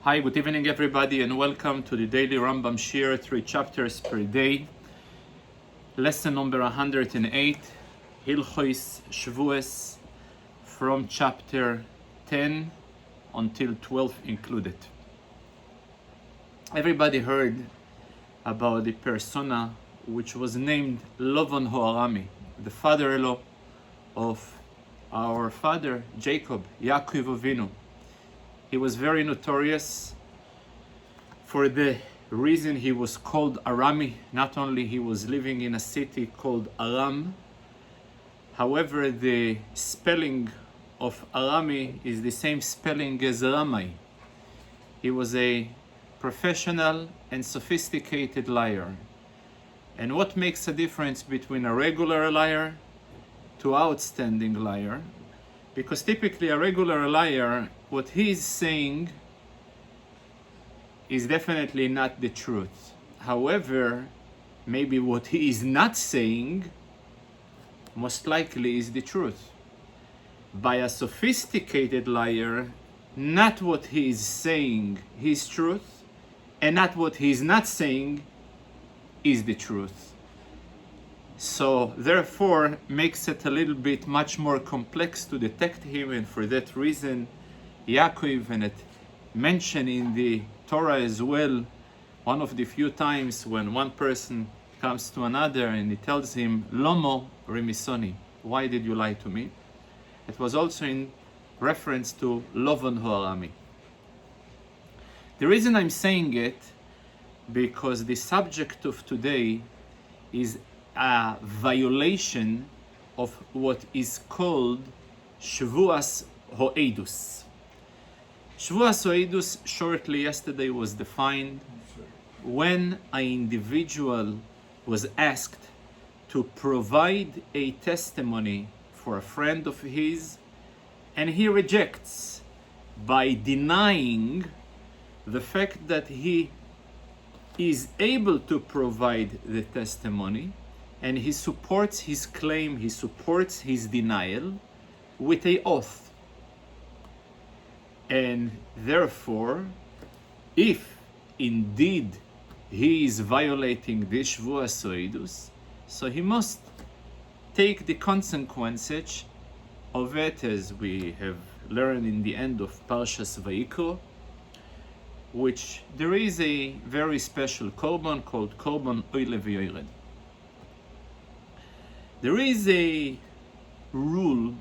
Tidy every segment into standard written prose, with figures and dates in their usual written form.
Hi, good evening everybody, and welcome to the daily Rambam Shir, 3 chapters per day. Lesson number 108, Hilchos Shvuot, from chapter 10 until 12 included. Everybody heard about the persona which was named Maon Noam, the father-in-law of our father Jacob, Yaakov Avinu. He was very notorious for the reason he was called Arami. Not only he was living in a city called Aram, however the spelling of Arami is the same spelling as Ramai. He was a professional and sophisticated liar. And what makes a difference between a regular liar to outstanding liar? Because typically a regular liar, what he's saying is definitely not the truth. However, maybe what he is not saying most likely is the truth. By a sophisticated liar, not what he is saying is truth, and not what he is not saying is the truth. So therefore makes it a little bit much more complex to detect him, and for that reason Yaakov, and it mentioned in the Torah as well, one of the few times when one person comes to another and he tells him, Lomo remisoni, why did you lie to me? It was also in reference to Maon Noam. The reason I'm saying it, because the subject of today is a violation of what is called Shvuot Ho'edus. Shvuot Ho'edus, shortly yesterday, was defined when an individual was asked to provide a testimony for a friend of his, and he rejects by denying the fact that he is able to provide the testimony, and he supports his claim, he supports his denial with an oath. And therefore, if indeed he is violating the Shvuot Ho'edus, so he must take the consequences of it, as we have learned in the end of Parshas Vayikro, which there is a very special korban called Korban Oile V'Yored. There is a rule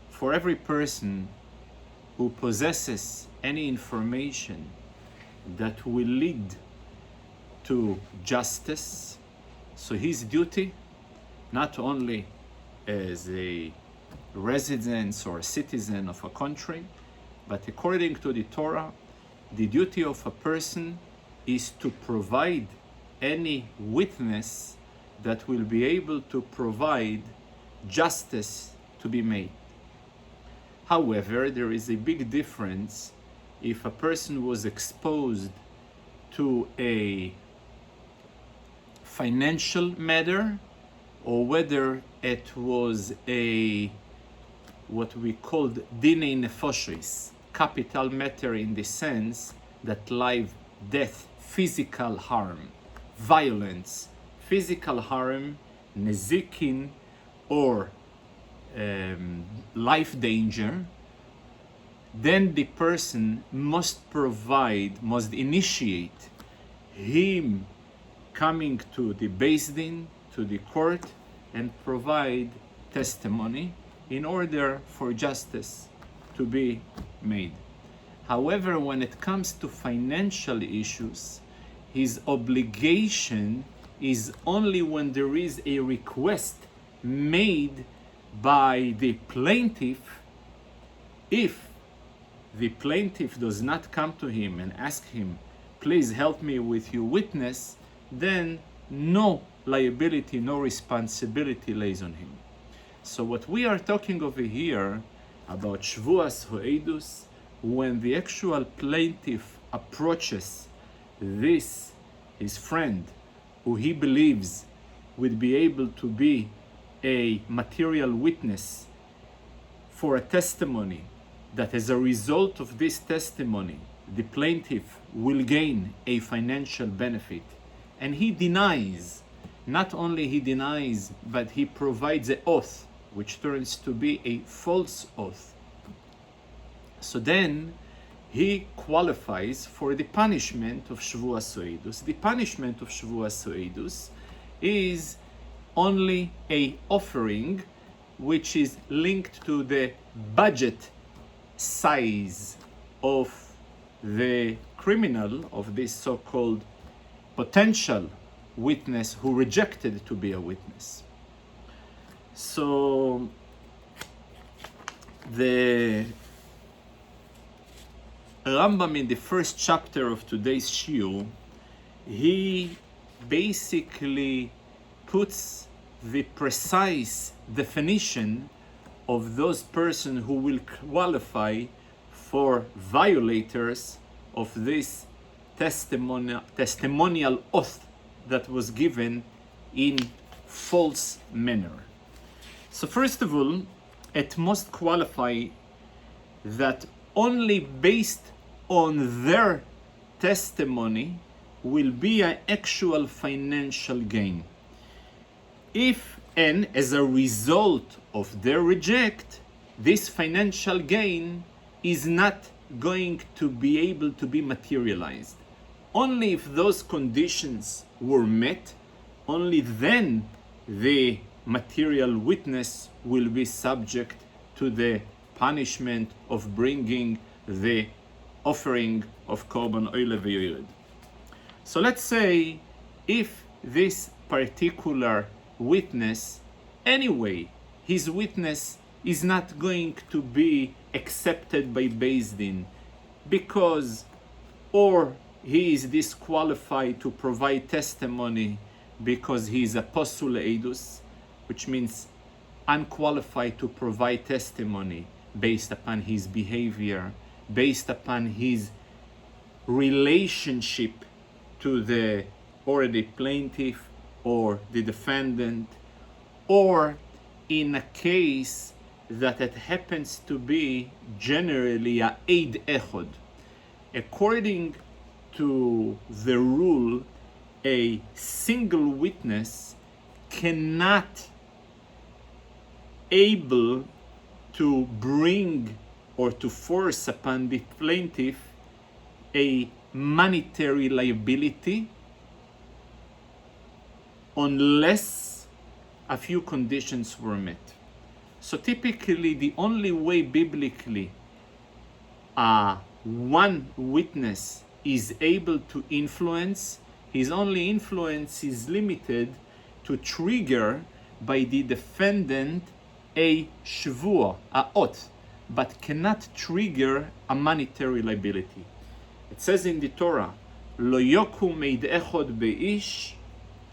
for every person who possesses any information that will lead to justice. So his duty, not only as a resident or citizen of a country, but according to the Torah, the duty of a person is to provide any witness that will be able to provide justice to be made. However, there is a big difference if a person was exposed to a financial matter, or whether it was a what we called dinei nefoshes, capital matter, in the sense that life, death, physical harm, violence, physical harm, nezikin, or life danger, then the person must initiate him coming to the Beis Din, to the court, and provide testimony in order for justice to be made. However, when it comes to financial issues, his obligation is only when there is a request made by the plaintiff. If the plaintiff does not come to him and ask him, please help me with your witness, then no liability, no responsibility lays on him. So what we are talking over here about Shvuot Ho'edus, when the actual plaintiff approaches his friend, who he believes would be able to be a material witness for a testimony, that as a result of this testimony the plaintiff will gain a financial benefit, and he denies, not only he denies, but he provides an oath, which turns to be a false oath, so then he qualifies for the punishment of Shvuas Soedus. The punishment of Shvuas Soedus is only a offering which is linked to the budget size of the criminal, of this so-called potential witness who rejected to be a witness. So the Rambam, in the first chapter of today's shiur, he basically puts the precise definition of those persons who will qualify for violators of this testimonial oath that was given in false manner. So first of all, it must qualify that only based on their testimony will be an actual financial gain. If, and as a result of their reject, this financial gain is not going to be able to be materialized. Only if those conditions were met, only then the material witness will be subject to the punishment of bringing the offering of Korban Oile V'Yored. So let's say if this particular witness, anyway, his witness is not going to be accepted by Beis Din because, or he is disqualified to provide testimony because he is a posul eidus, which means unqualified to provide testimony based upon his behavior, based upon his relationship to the plaintiff or the defendant, or in a case that it happens to be generally a eid echod. According to the rule, a single witness cannot able to bring or to force upon the plaintiff a monetary liability unless a few conditions were met. So typically the only way biblically one witness is able to influence, his only influence is limited to trigger by the defendant a shvuah, a oath, but cannot trigger a monetary liability. It says in the Torah, Lo yokum eid echod beish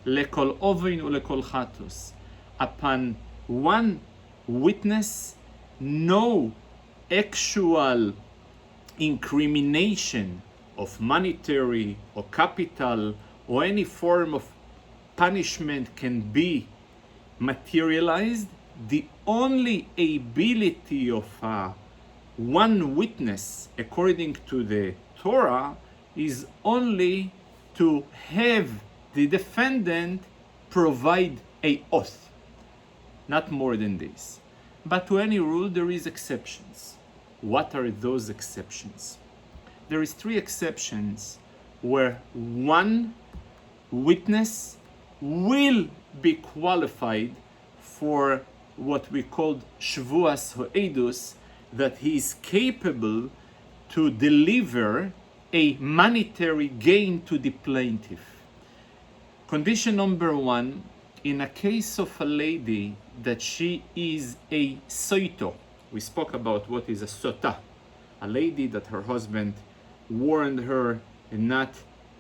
lekol ovin ulekol chatos. Upon one witness, no actual incrimination of monetary or capital or any form of punishment can be materialized. The only ability of one witness, according to the Torah, is only to have the defendant provide an oath, not more than this. But to any rule there is exceptions. What are those exceptions? There is 3 exceptions where one witness will be qualified for what we call Shvuas Ho'edus, that he is capable to deliver a monetary gain to the plaintiff. Condition number 1, in a case of a lady that she is a soito. We spoke about what is a sota, a lady that her husband warned her not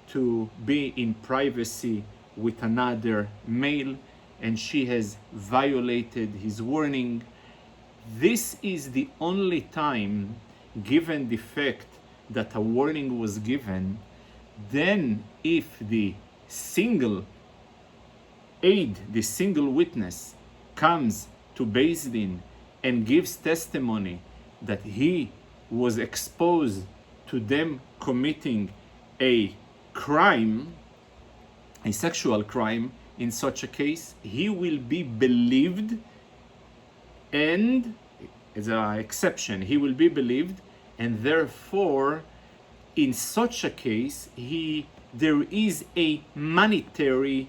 to be in privacy with another male, and she has violated his warning. This is the only time, given the fact that a warning was given, then if the single aid, the single witness, comes to Beis Din and gives testimony that he was exposed to them committing a crime, a sexual crime, in such a case, he will be believed, and as an exception, he will be believed, and therefore, in such a case, there is a monetary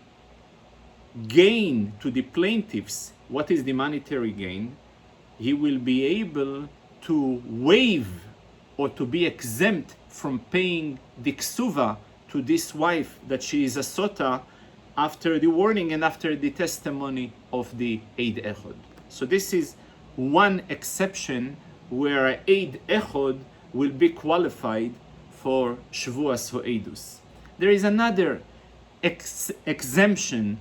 gain to the plaintiffs. What is the monetary gain? He will be able to waive or to be exempt from paying the ksuva to this wife that she is a sota after the warning and after the testimony of the Eid Echod. So this is one exception where Eid Echod will be qualified for Shvuas Ho'edus. There is another exception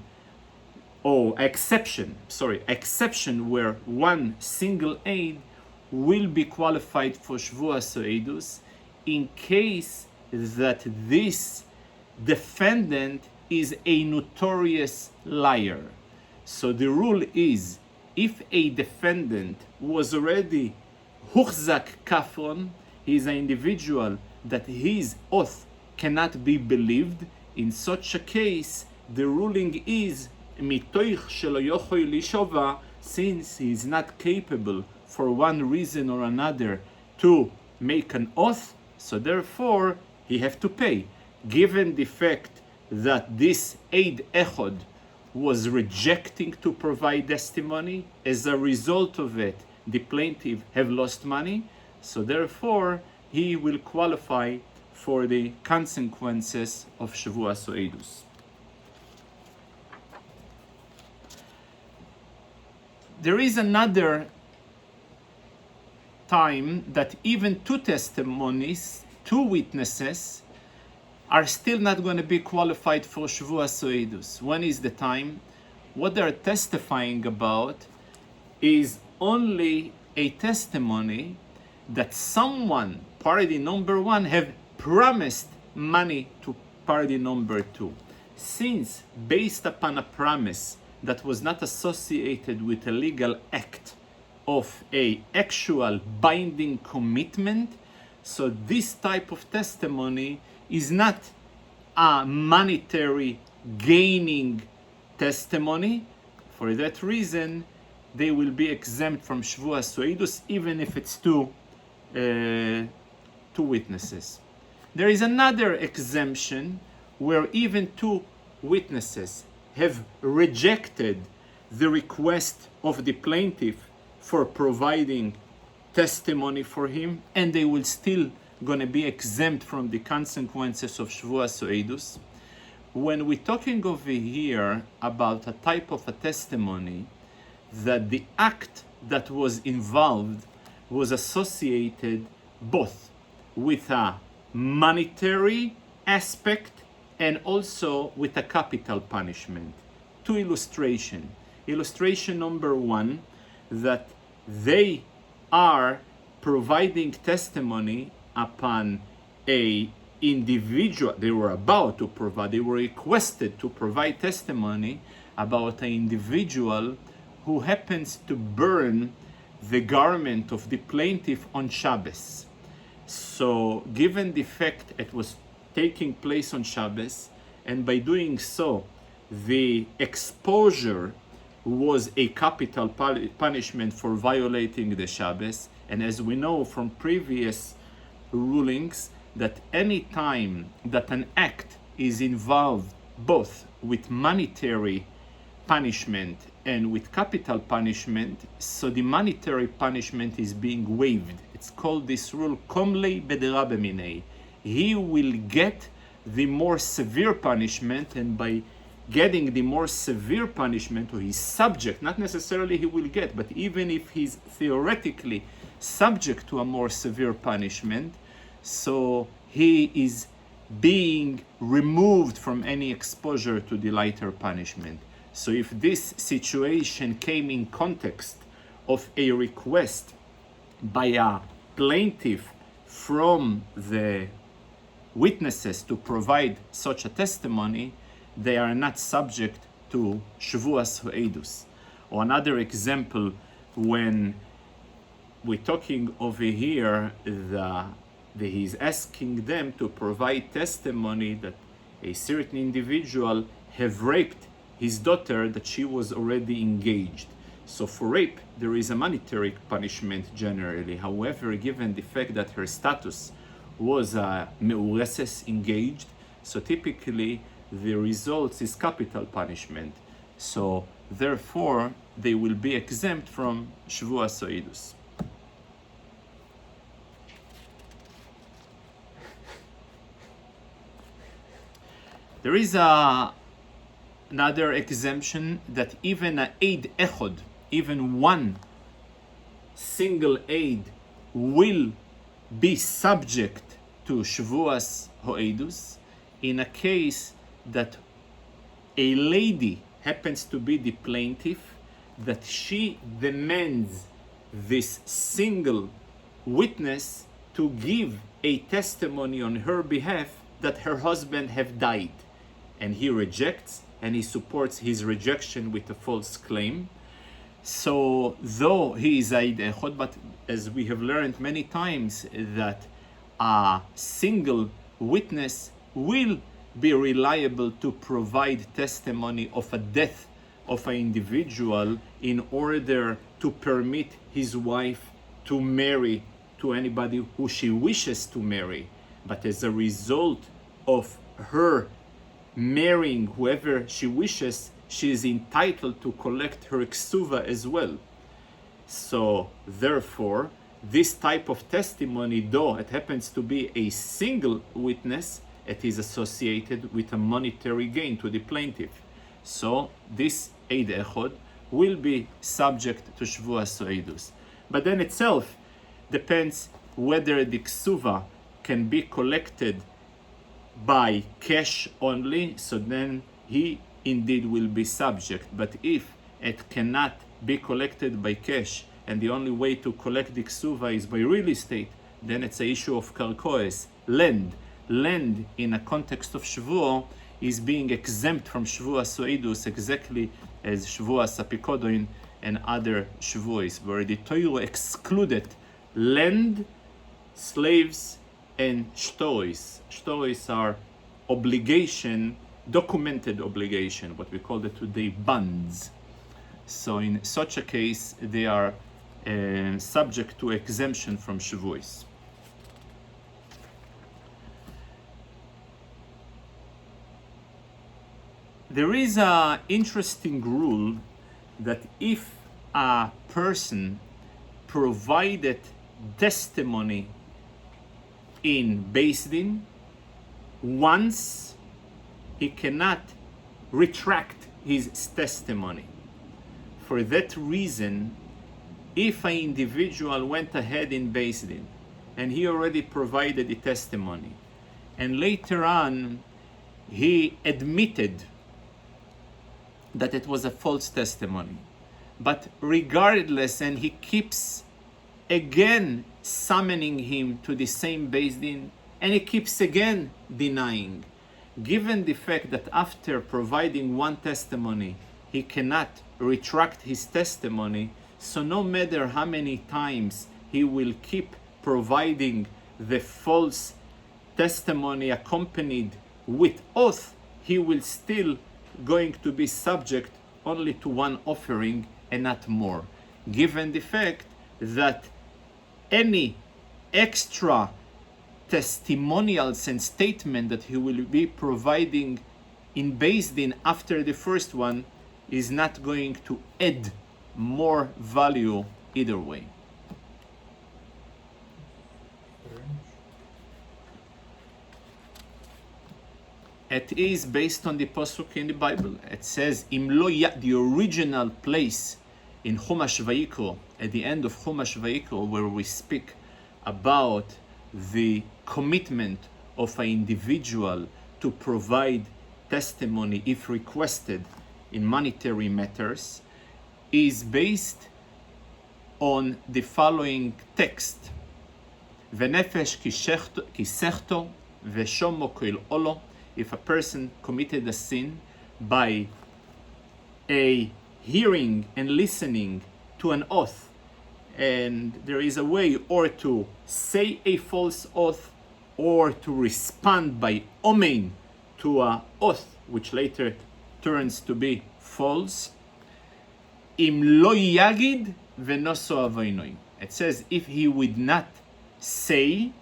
where one single aid will be qualified for Shvuas Ho'edus in case that this defendant is a notorious liar. So the rule is, if a defendant was already huchzak kafron, he is an individual that his oath cannot be believed. In such a case, the ruling is mitoich shelo yochol lishova, since he is not capable for one reason or another to make an oath, so therefore he have to pay. Given the fact that this Eid Echod was rejecting to provide testimony, as a result of it, the plaintiff have lost money, so therefore he will qualify for the consequences of Shavuos Ho'edus. There is another time that even two witnesses, are still not going to be qualified for Shavuos Ho'edus. When is the time? What they're testifying about is only a testimony that someone, party number one, have promised money to party number two. Since based upon a promise that was not associated with a legal act of a actual binding commitment, so this type of testimony is not a monetary gaining testimony. For that reason, they will be exempt from Shvuas Ho'edus, even if it's two witnesses. There is another exemption where even two witnesses have rejected the request of the plaintiff for providing testimony for him, and they will still going to be exempt from the consequences of Shvuas Ho'edus. When we're talking over here about a type of a testimony that the act that was involved was associated both with a monetary aspect and also with a capital punishment. Two illustrations. Illustration number one, that they are providing testimony upon a individual, they were requested to provide testimony about an individual who happens to burn the garment of the plaintiff on Shabbos. So given the fact it was taking place on Shabbos, and by doing so the exposure was a capital punishment for violating the Shabbos, and as we know from previous rulings, that any time that an act is involved both with monetary punishment and with capital punishment, so the monetary punishment is being waived. It's called this rule, komlei bedera b'minei. He will get the more severe punishment, and by getting the more severe punishment, or he's subject, not necessarily he will get, but even if he's theoretically subject to a more severe punishment, so he is being removed from any exposure to the lighter punishment. So if this situation came in context of a request by a plaintiff from the witnesses to provide such a testimony, they are not subject to Shvuas Ho'edus. Or another example, when we're talking over here He is asking them to provide testimony that a certain individual have raped his daughter, that she was already engaged. So for rape, there is a monetary punishment generally. However, given the fact that her status was me'ureses, engaged, so typically the result is capital punishment. So therefore, they will be exempt from Shvuot Soidus. There is another exemption, that even a aid echod, even one single aid, will be subject to Shvuas Ho'edus in a case that a lady happens to be the plaintiff, that she demands this single witness to give a testimony on her behalf that her husband have died, and he rejects, and he supports his rejection with a false claim. So though he is Aid Echod, but as we have learned many times, that a single witness will be reliable to provide testimony of a death of an individual in order to permit his wife to marry to anybody who she wishes to marry. But as a result of her marrying whoever she wishes, she is entitled to collect her ksuva as well. So therefore, this type of testimony, though it happens to be a single witness, it is associated with a monetary gain to the plaintiff. So this Eid Echod will be subject to Shvuas Soidus. But then itself depends whether the ksuva can be collected by cash only, so then he indeed will be subject. But if it cannot be collected by cash, and the only way to collect the ksuva is by real estate, then it's an issue of karkoes, land. Land in a context of Shvuot is being exempt from Shvuas Soidus, exactly as Shvuas Apikodoin and other Shvuos, where the Torah excluded land, slaves, and shtoris. Shtoris are obligation, documented obligation, what we call it today bonds. So in such a case, they are subject to exemption from Shavuos. There is an interesting rule that if a person provided testimony in Beis Din once, he cannot retract his testimony. For that reason, if an individual went ahead in Beis Din and he already provided the testimony, and later on he admitted that it was a false testimony, but regardless, and he keeps again summoning him to the same Beis Din, and he keeps again denying, given the fact that after providing one testimony he cannot retract his testimony, so no matter how many times he will keep providing the false testimony accompanied with oath, he will still going to be subject only to one offering and not more, given the fact that any extra testimonials and statement that he will be providing in Beis Din after the first one is not going to add more value either way. It is based on the pasuk in the Bible. It says, "Im lo ya," the original place in Chumash Vayikro, at the end of Chumash Vayikro, where we speak about the commitment of an individual to provide testimony if requested in monetary matters, is based on the following text: "V'nefesh kisechto v'shomo koil olo." If a person committed a sin by a hearing and listening to an oath, and there is a way or to say a false oath or to respond by omein to a oath which later turns to be false. Im lo yagid v'noso avoinoi. It says if he would not say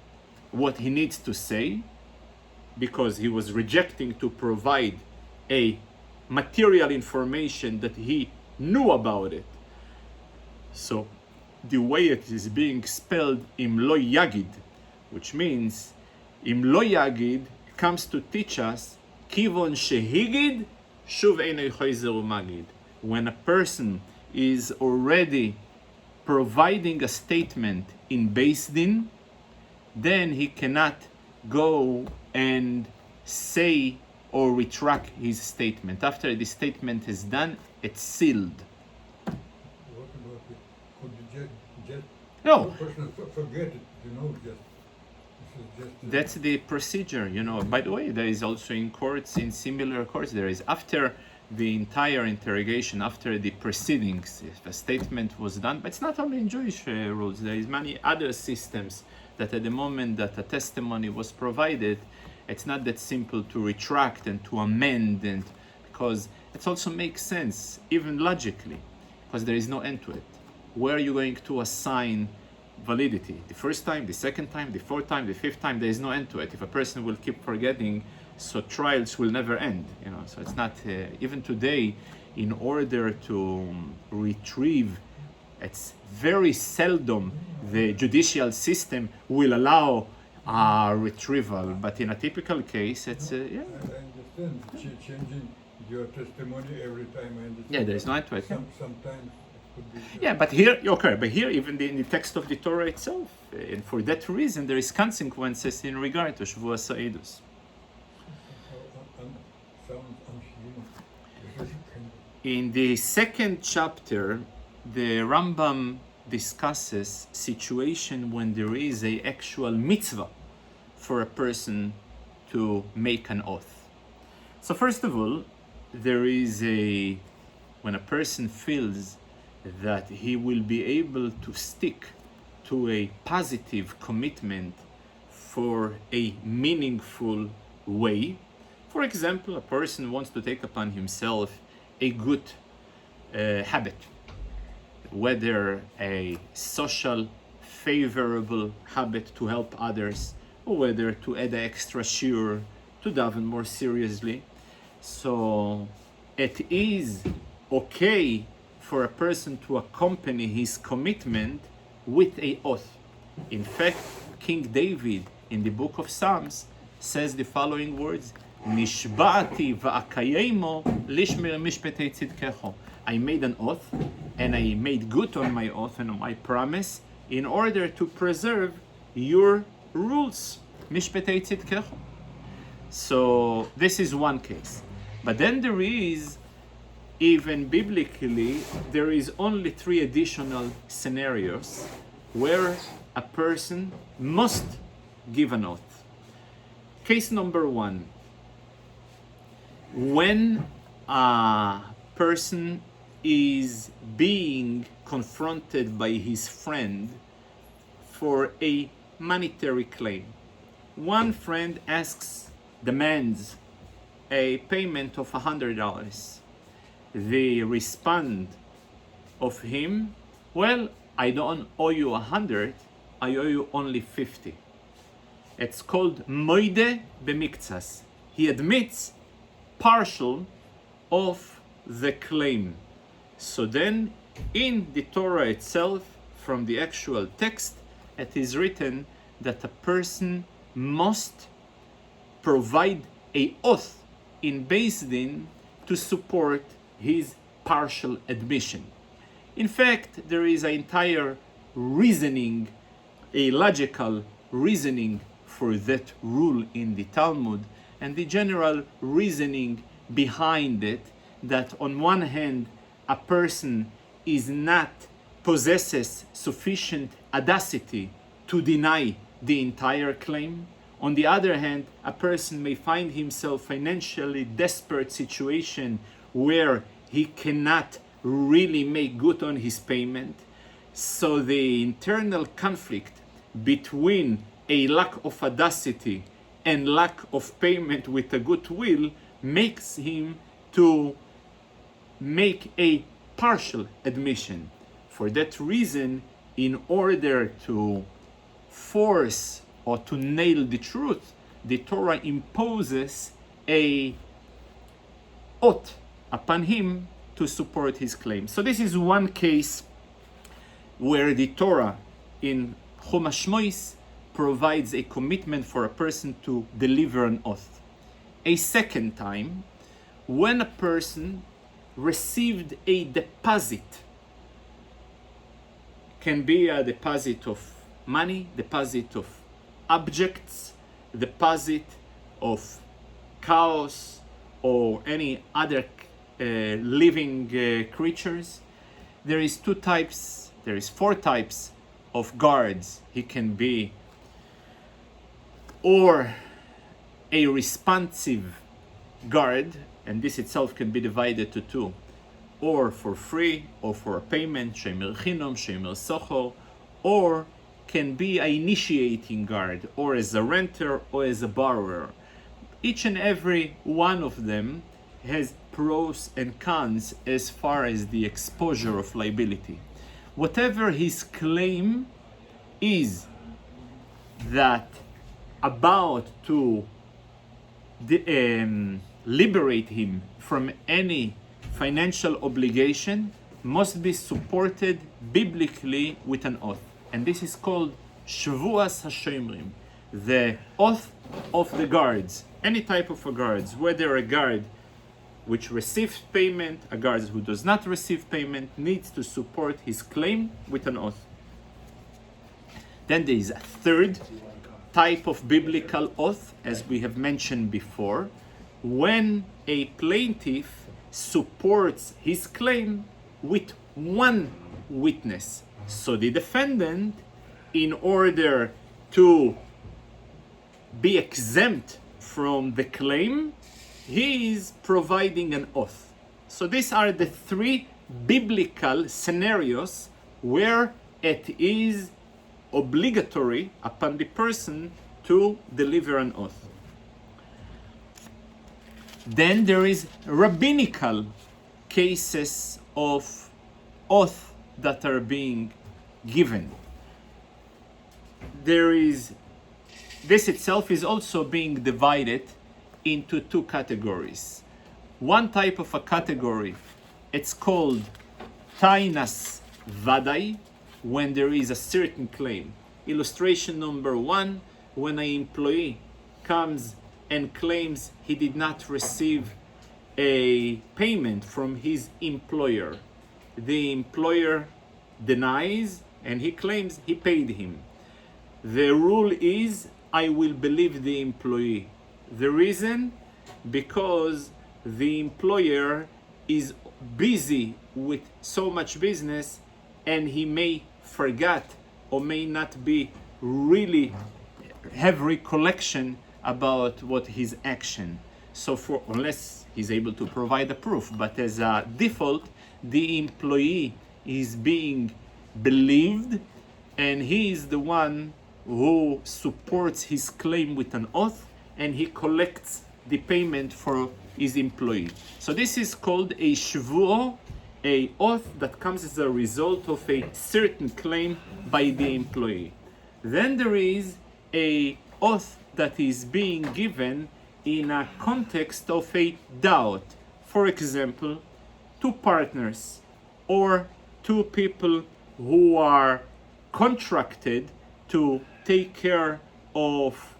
what he needs to say because he was rejecting to provide a material information that he knew about it. So the way it is being spelled im lo yagid, which means im lo yagid comes to teach us kivon shehigid shuv einoi choizer umagid. When a person is already providing a statement in Beis Din, then he cannot go and say or retract his statement. After the statement is done, it's sealed. What about it? Could you just No. the person forget it, just That's the procedure, By the way, there is also in similar courts, there is after the entire interrogation, after the proceedings, if a statement was done, but it's not only in Jewish rules, there is many other systems that at the moment that a testimony was provided, it's not that simple to retract and to amend, and because it also makes sense, even logically, because there is no end to it. Where are you going to assign validity? The first time, the second time, the fourth time, the fifth time, there is no end to it. If a person will keep forgetting, so trials will never end, So it's not, even today, in order to retrieve, it's very seldom the judicial system will allow retrieval, but in a typical case, it's, I understand changing your testimony every time. I understand. Yeah, there is no end to it. Sometimes it could be. Yeah, but here, even in the text of the Torah itself, and for that reason, there is consequences in regard to Shvuot Sa'idus. In the second chapter, the Rambam discusses situation when there is a actual mitzvah for a person to make an oath. So first of all, there is when a person feels that he will be able to stick to a positive commitment for a meaningful way. For example, a person wants to take upon himself a good habit, whether a social favorable habit to help others, or whether to add an extra shiur, to daven more seriously. So it is okay for a person to accompany his commitment with a oath. In fact, King David in the book of Psalms says the following words: Nishba'ati va'akayemo lishmer mishpetei tzidkecho. I made an oath, and I made good on my oath and on my promise in order to preserve your rules. Mishpetei tzidkecho. So this is one case. But then there is, even biblically, there is only 3 additional scenarios where a person must give an oath. Case number 1. When a person is being confronted by his friend for a monetary claim. One friend demands a payment of $100. The respond of him, well, I don't owe you 100, I owe you only 50. It's called moide b'miktsas. He admits partial of the claim. So then in the Torah itself, from the actual text, it is written that a person must provide an oath in Beis Din to support his partial admission. In fact, there is an entire reasoning, a logical reasoning for that rule in the Talmud, and the general reasoning behind it, that on one hand, a person possesses sufficient audacity to deny the entire claim. On the other hand, a person may find himself financially desperate situation where he cannot really make good on his payment. So the internal conflict between a lack of audacity and lack of payment with a goodwill makes him to make a partial admission. For that reason, in order to force or to nail the truth, the Torah imposes a oath upon him to support his claim. So this is one case where the Torah in Chumash Shmois provides a commitment for a person to deliver an oath. A second time, when a person received a deposit, can be a deposit of money, deposit of objects, deposit of cows or any other living creatures. There is four types of guards. He can be or a responsive guard, and this itself can be divided to two, or for free or for a payment, shemer chinom, shemer socho, or can be an initiating guard, or as a renter or as a borrower. Each and every one of them has pros and cons as far as the exposure of liability. Whatever his claim is that about to liberate him from any financial obligation must be supported biblically with an oath. And this is called Shvuas HaShomrim, the oath of the guards. Any type of a guards, whether a guard which receives payment, a guard who does not receive payment, needs to support his claim with an oath. Then there is a third type of biblical oath, as we have mentioned before, when a plaintiff supports his claim with one witness. So the defendant, in order to be exempt from the claim, he is providing an oath. So these are the three biblical scenarios where it is obligatory upon the person to deliver an oath. Then there is rabbinical cases of oath that are being given. This itself is also being divided into two categories. One type of a category, it's called Tainas Vadai, when there is a certain claim. Illustration number 1, when an employee comes and claims he did not receive a payment from his employer. The employer denies and he claims he paid him. The rule is, I will believe the employee. The reason? Because the employer is busy with so much business and he may forget or may not be really have recollection about what his action. So unless he's able to provide a proof, but as a default, the employee is being believed and he is the one who supports his claim with an oath and he collects the payment for his employee. So this is called a shvuah, a oath that comes as a result of a certain claim by the employee. Then there is a oath that is being given in a context of a doubt. For example, two partners or two people who are contracted to take care of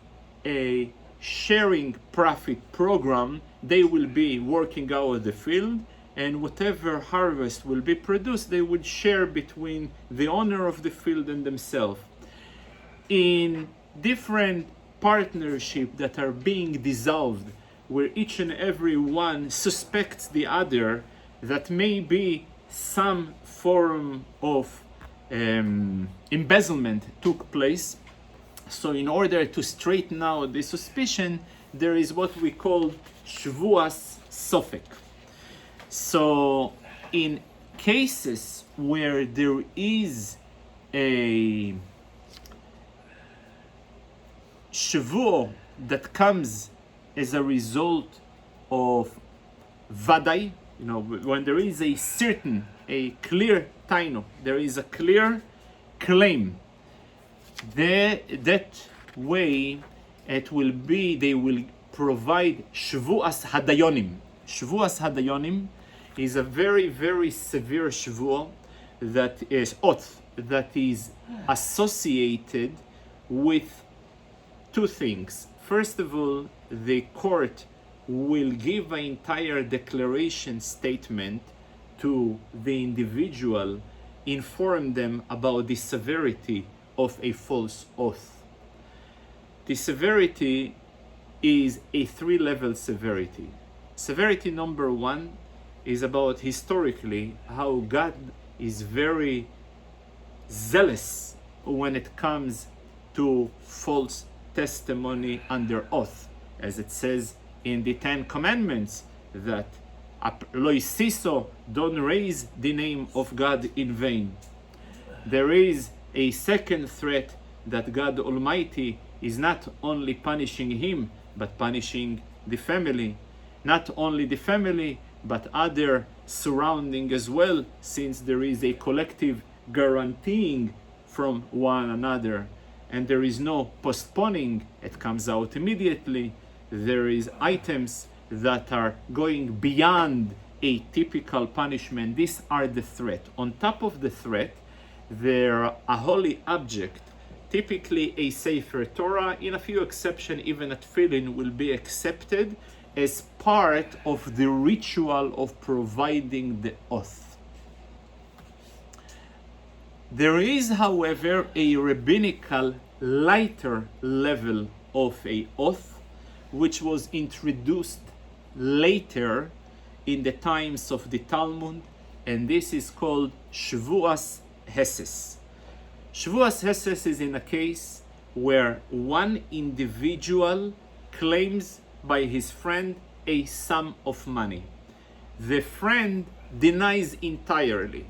a sharing profit program. They will be working out of the field, and whatever harvest will be produced, they would share between the owner of the field and themselves. In different partnerships that are being dissolved, where each and every one suspects the other that may be some form of embezzlement took place. So in order to straighten out the suspicion, there is what we call Shvuas Sofek. So in cases where there is a Shvuot that comes as a result of Vadai, when there is a clear taino, there is a clear claim, that way it will be, they will provide Shvuas Hadayonim. Shvuas Hadayonim is a very, very severe Shvuot that is oath, that is associated with two things. First of all, the court will give an entire declaration statement to the individual, inform them about the severity of a false oath. The severity is a 3-level severity. Severity number 1 is about historically how God is very zealous when it comes to false testimony under oath, as it says in the 10 Commandments that loisiso, don't raise the name of God in vain. There is a second threat that God Almighty is not only punishing him, but punishing the family. Not only the family, but other surrounding as well, since there is a collective guaranteeing from one another, and there is no postponing, it comes out immediately. There is items that are going beyond a typical punishment. These are the threat. On top of the threat, there a holy object, typically a Sefer Torah. In a few exceptions, even a tefillin will be accepted as part of the ritual of providing the oath. There is, however, a rabbinical lighter level of a oath, which was introduced later in the times of the Talmud, and this is called Shvuas Heses. Shvuas Heses is in a case where one individual claims by his friend a sum of money. The friend denies entirely,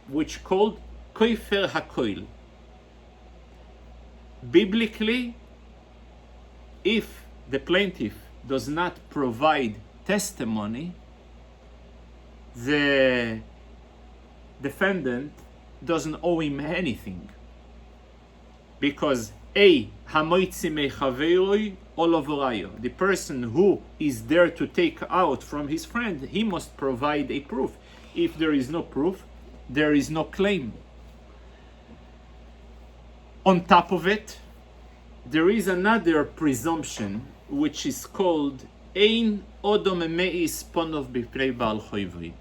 which called koifer hakoil. Biblically, if the plaintiff does not provide testimony, the defendant doesn't owe him anything, because the person who is there to take out from his friend, he must provide a proof. If there is no proof, there is no claim. On top of it, there is another presumption which is called Ein odom meis ponov b'pnei ba'al choivri.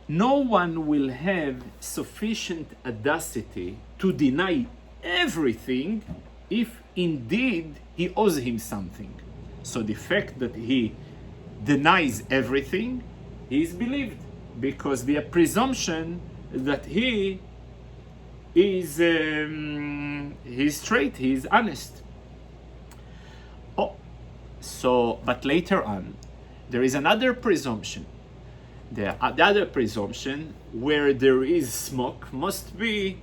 No one will have sufficient audacity to deny everything if indeed he owes him something. So the fact that he denies everything, he is believed, because the presumption that he is he's straight, he is honest. But later on, there is another presumption. The other presumption, where there is smoke, must be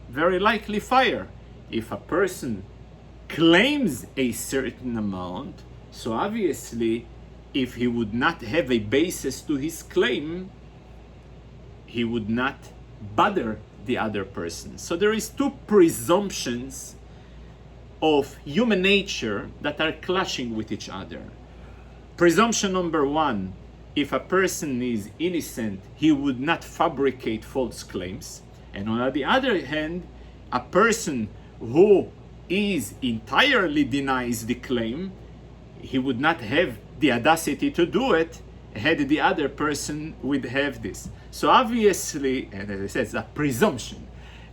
very likely fire. If a person claims a certain amount, so obviously, if he would not have a basis to his claim, he would not bother the other person. So there is two presumptions of human nature that are clashing with each other. Presumption number 1, if a person is innocent, he would not fabricate false claims. And on the other hand, a person who is entirely denies the claim, he would not have the audacity to do it had the other person would have this. So obviously, and as I said, it's a presumption.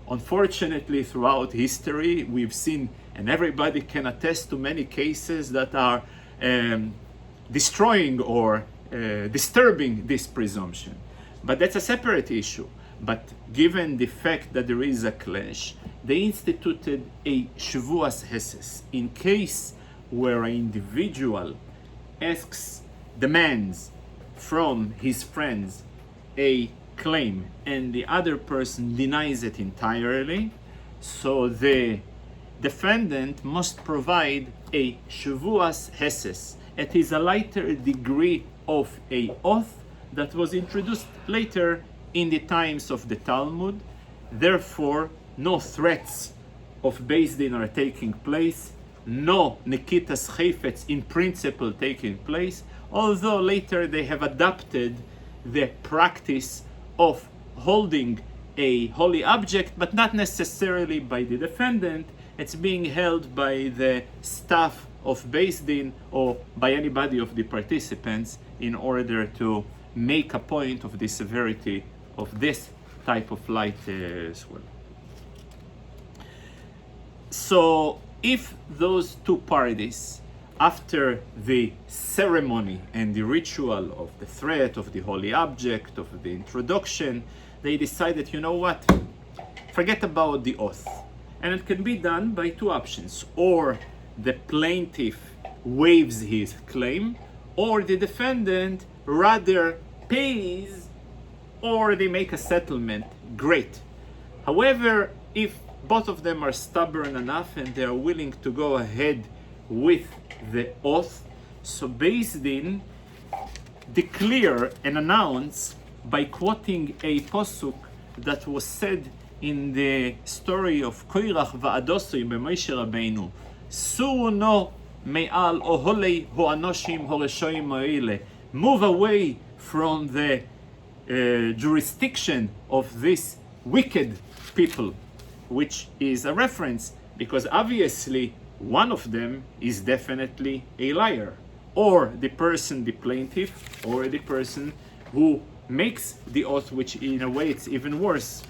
Unfortunately, throughout history, we've seen, and everybody can attest to many cases that are destroying or disturbing this presumption. But that's a separate issue. But given the fact that there is a clash, they instituted a Shvuas Heses. In case where an individual demands from his friends a claim and the other person denies it entirely, So the defendant must provide a Shvuas Heses. It is a lighter degree of a oath that was introduced later in the times of the Talmud. Therefore, no threats of Beis Din are taking place, no Nekitas Chayfetz in principle taking place, although later they have adopted the practice of holding a holy object, but not necessarily by the defendant. It's being held by the staff of Beis Din or by anybody of the participants in order to make a point of the severity of this type of light as well. So if those two parties, after the ceremony and the ritual of the threat of the holy object, of the introduction, they decided, you know what, forget about the oath. And it can be done by two options. Or the plaintiff waives his claim, or the defendant rather pays, or they make a settlement. Great. However, if both of them are stubborn enough and they are willing to go ahead with the oath, so Beis Din declare and announce by quoting a posuk that was said in the story of Koirach va'adosoi b'Moshe Rabbeinu. Suno me'al oholei ho'anoshim horeshoim ha'ile. Move away from the jurisdiction of this wicked people, which is a reference because obviously one of them is definitely a liar, or the person, the plaintiff, or the person who makes the oath, which in a way it's even worse.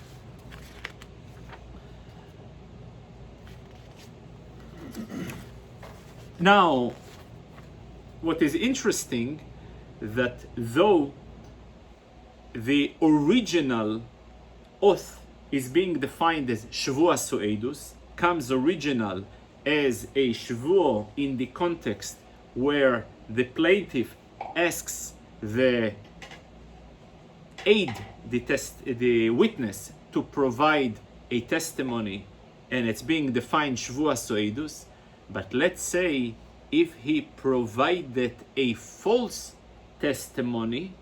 Now, what is interesting, that though the original oath is being defined as Shvuah So'edus, comes original as a Shvuah in the context where the asks the aid, the witness, to provide a testimony, and it's being defined Shvuah So'edus. But let's say if he provided a false testimony,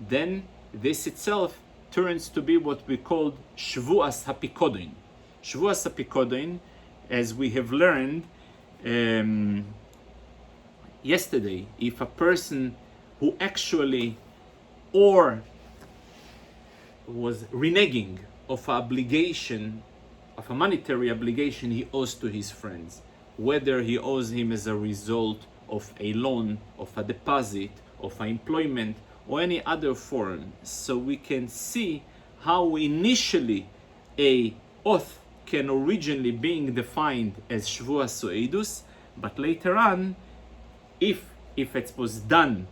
then this itself turns to be what we call Shvuas HaPikodin. Shvuas HaPikodin, as we have learned yesterday, if a person who actually or was reneging of an obligation, of a monetary obligation he owes to his friends, whether he owes him as a result of a loan, of a deposit, of an employment, or any other form. So we can see how initially a oath can originally being defined as Shvuah So'edus, but later on, if it was done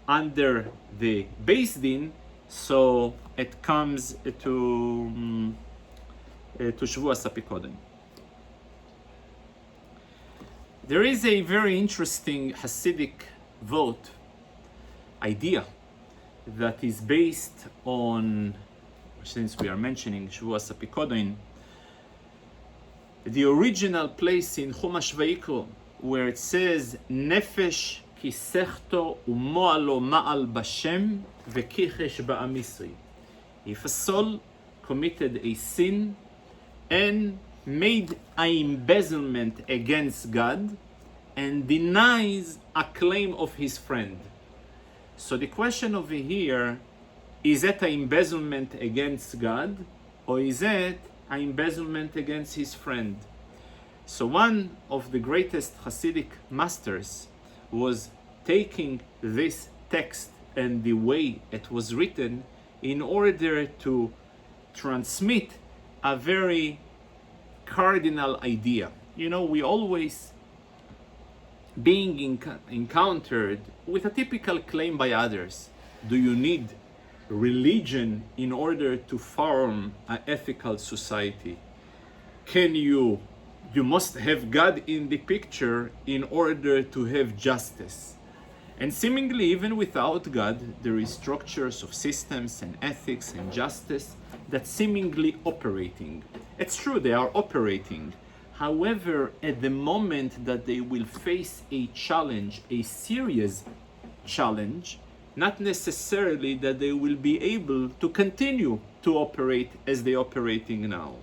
under the Beis Din, so it comes to Shvuas HaPikodin. There is a very interesting Hasidic vote idea that is based on, since we are mentioning Shvuas HaPikodin, the original place in Chumash Vayikro where it says Nefesh kisechto umoalo ma'al bashem vekichesh ba'amisri. If a soul committed a sin and made an embezzlement against God and denies a claim of his friend. So the question over here, is it an embezzlement against God, or is it an embezzlement against his friend? So one of the greatest Hasidic masters was taking this text and the way it was written in order to transmit a very cardinal idea. You know, we always being encountered with a typical claim by others. Do you need religion in order to form an ethical society? You must have God in the picture in order to have justice. And seemingly even without God, there is structures of systems and ethics and justice that seemingly operating. It's true, they are operating. However, at the moment that they will face a challenge, a serious challenge, not necessarily that they will be able to continue to operate as they're operating now.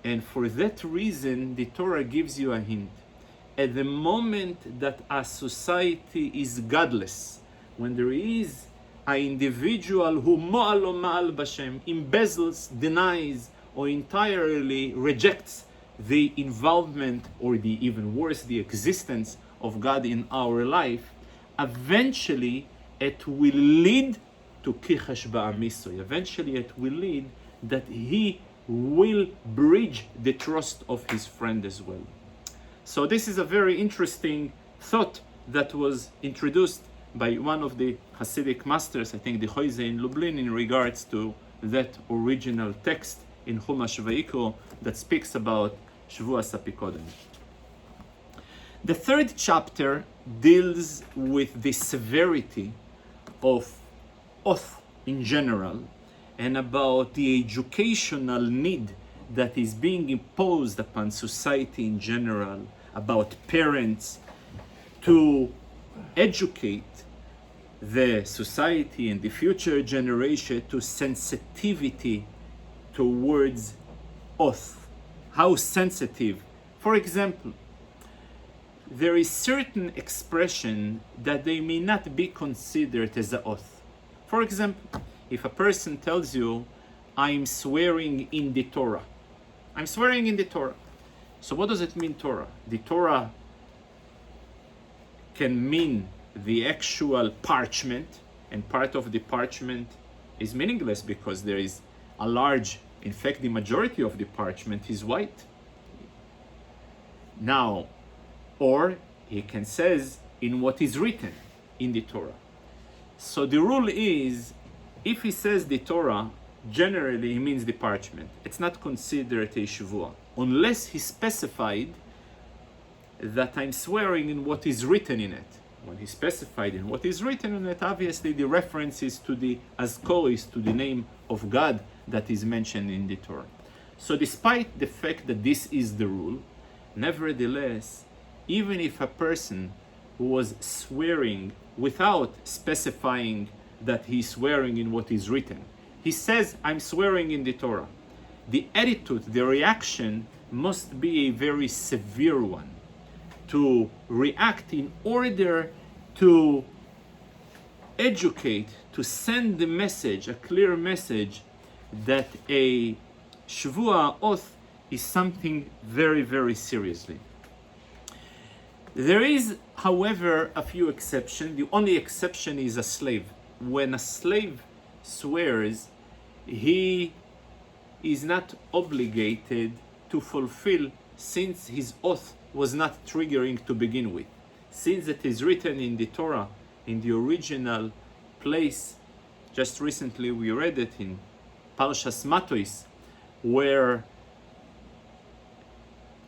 And for that reason, the Torah gives you a hint. At the moment that a society is godless, when there is an individual who ma'alo ma'al b'Shem, embezzles, denies, or entirely rejects the involvement, or the even worse, the existence of God in our life, eventually it will lead to kichash ba'amisoy. Eventually it will lead that he will bridge the trust of his friend as well. So this is a very interesting thought that was introduced by one of the Hasidic masters, I think the Choize in Lublin, in regards to that original text in Chumash Vayikro that speaks about Shvuas HaPikodon. The third chapter deals with the severity of oath in general and about the educational need that is being imposed upon society in general, about parents to educate the society and the future generation to sensitivity towards oath. How sensitive? For example, there is certain expression that they may not be considered as an oath. For example, if a person tells you, I'm swearing in the Torah. I'm swearing in the Torah. So what does it mean, Torah? The Torah can mean the actual parchment, and part of the parchment is meaningless because there is a large, in fact, the majority of the parchment is white. Now, or he can says in what is written in the Torah. So the rule is, if he says the Torah, generally he means the parchment. It's not considered a Shvuah, unless he specified that I'm swearing in what is written in it. When he specified in what is written in it, obviously the reference is to the Azkor, is to the name of God that is mentioned in the Torah. So despite the fact that this is the rule, nevertheless, even if a person who was swearing without specifying that he's swearing in what is written, he says, I'm swearing in the Torah, the attitude, the reaction must be a very severe one, to react in order to educate, to send the message, a clear message, that a Shvuah oath is something very, very seriously. There is, however, a few exceptions. The only exception is a slave. When a slave swears, he is not obligated to fulfill, since his oath was not triggering to begin with. Since it is written in the Torah, in the original place, just recently we read it in Parshas Matois, where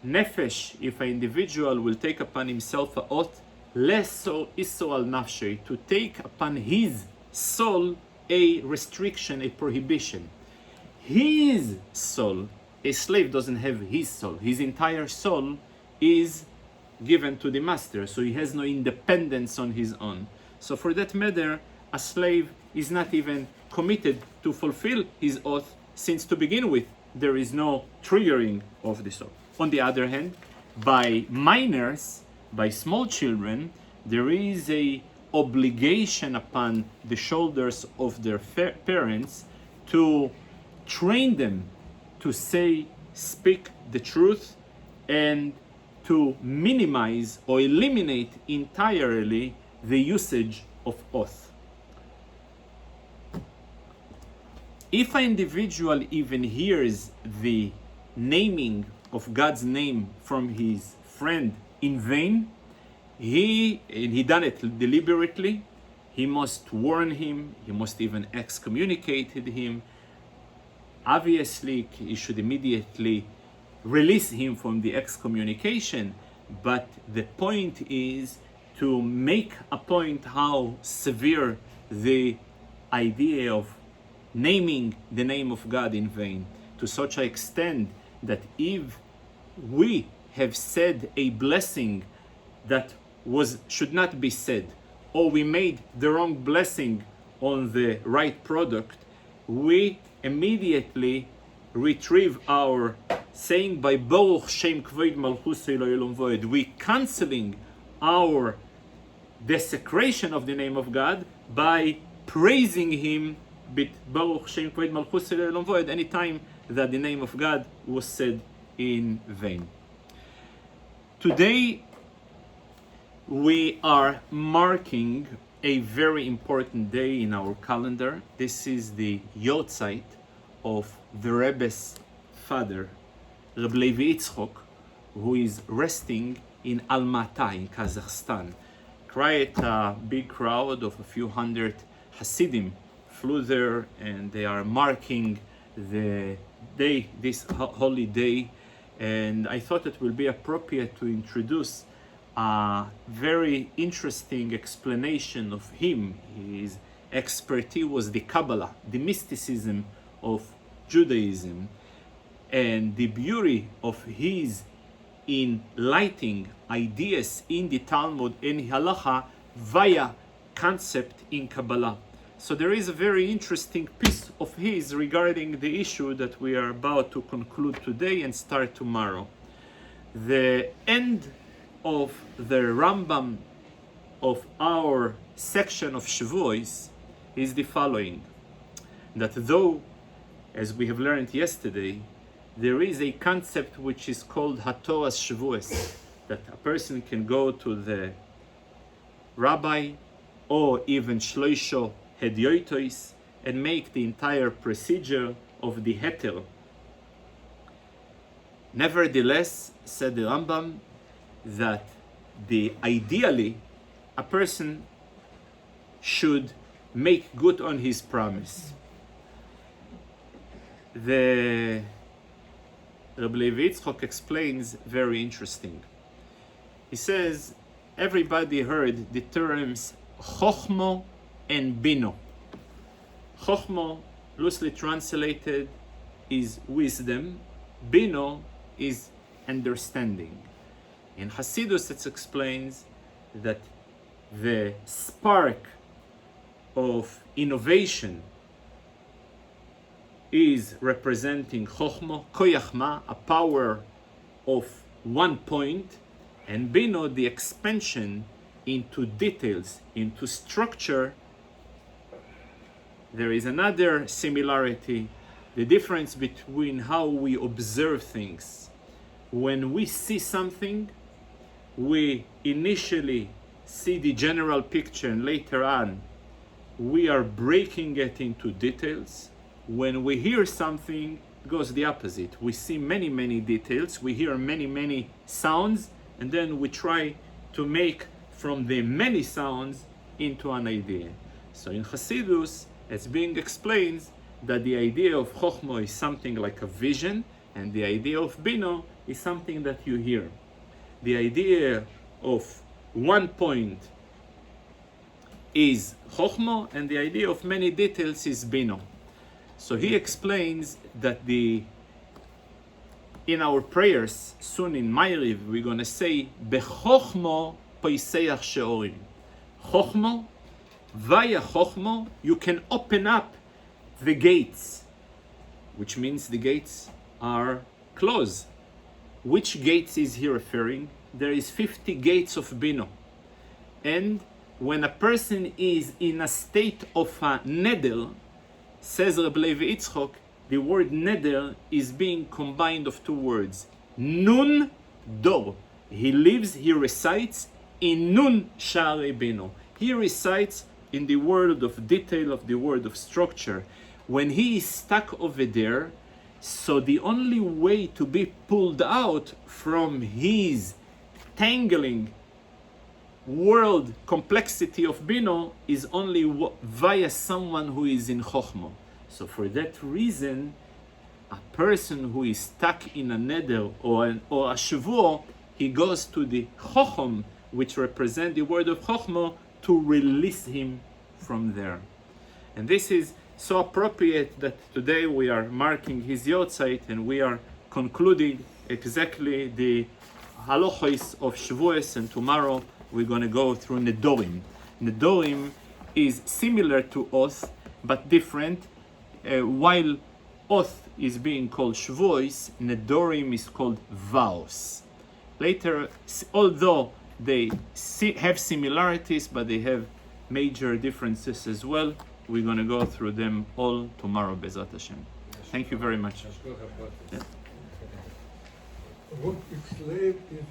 Nefesh, if an individual will take upon himself an oath, leso iso al nafshe, to take upon his soul a restriction, a prohibition. His soul, a slave doesn't have his soul. His entire soul is given to the master, so he has no independence on his own. So for that matter, a slave is not even committed to fulfill his oath, since to begin with, there is no triggering of the soul. On the other hand, by minors, by small children, there is a obligation upon the shoulders of their parents to train them to say, speak the truth, and to minimize or eliminate entirely the usage of oath. If an individual even hears the naming of God's name from his friend in vain, he done it deliberately, he must warn him, he must even excommunicate him. Obviously, he should immediately release him from the excommunication, but the point is to make a point how severe the idea of naming the name of God in vain, to such an extent that if we have said a blessing that should not be said, or we made the wrong blessing on the right product, we immediately retrieve our saying by Baruch Shem Kvod Malchusei L'Olam Va'ed. We canceling our desecration of the name of God by praising Him bit Baruch Shem Kvod Malchusei L'Olam Va'ed anytime that the name of God was said in vain. Today we are marking a very important day in our calendar. This is the Yortzeit of the Rebbe's father, Rabbi Levi Yitzchok, who is resting in Almaty in Kazakhstan. Quite a big crowd of a few hundred Hasidim flew there, and they are marking the day, this holy day. And I thought it will be appropriate to introduce a very interesting explanation of him. His expertise was the Kabbalah, the mysticism of Judaism, and the beauty of his enlightening ideas in the Talmud and Halacha via concept in Kabbalah. So there is a very interesting piece of his regarding the issue that we are about to conclude today and start tomorrow. The end of the Rambam of our section of Shvuot is the following: that though, as we have learned yesterday, there is a concept which is called Hatoras Shvuos, that a person can go to the rabbi or even Shloisho Hedyotos and make the entire procedure of the heter. Nevertheless, said the Rambam, that ideally a person should make good on his promise. The Rabbi Levi Yitzchok explains very interesting. He says everybody heard the terms Chochmo and Bino. Chochmo, loosely translated, is wisdom. Bino is understanding. In Hasidus it explains that the spark of innovation is representing Chochmo, Koyachma, a power of one point, and Bino, the expansion into details, into structure. There is another similarity, the difference between how we observe things. When we see something, we initially see the general picture, and later on we are breaking it into details. When we hear something, it goes the opposite. We see many details, we hear many sounds, and then we try to make from the many sounds into an idea. So in Hasidus, it's being explained that the idea of Chochmo is something like a vision, and the idea of Bino is something that you hear. The idea of one point is Chochmo, and the idea of many details is Bino. So he explains that in our prayers, soon in Ma'ariv, we're going to say, Bechochmo poiseach sheorim. Chochmo, via Chochmo, you can open up the gates, which means the gates are closed. Which gates is he referring? There is 50 gates of Bino. And when a person is in a state of a neder, says Rabbi Levi Yitzchok, the word neder is being combined of two words. Nun dor. He recites in Nun Sha'arei Bino. He recites in the world of detail, of the word of structure. When he is stuck over there, so the only way to be pulled out from his tangling world complexity of Bino is only via someone who is in Chochmo. So for that reason, a person who is stuck in a neder or a Shvuot, he goes to the Chochom, which represent the word of Chochmo, to release him from there. And this is so appropriate that today we are marking his Yortzeit and we are concluding exactly the halachos of Shavuos, and tomorrow we're going to go through Nedorim. Nedorim is similar to Oath but different. While Oath is being called Shavuos, Nedorim is called vows. Later, although they have similarities, but they have major differences as well. We're going to go through them all tomorrow, Bezat Hashem. Thank you very much. What slave is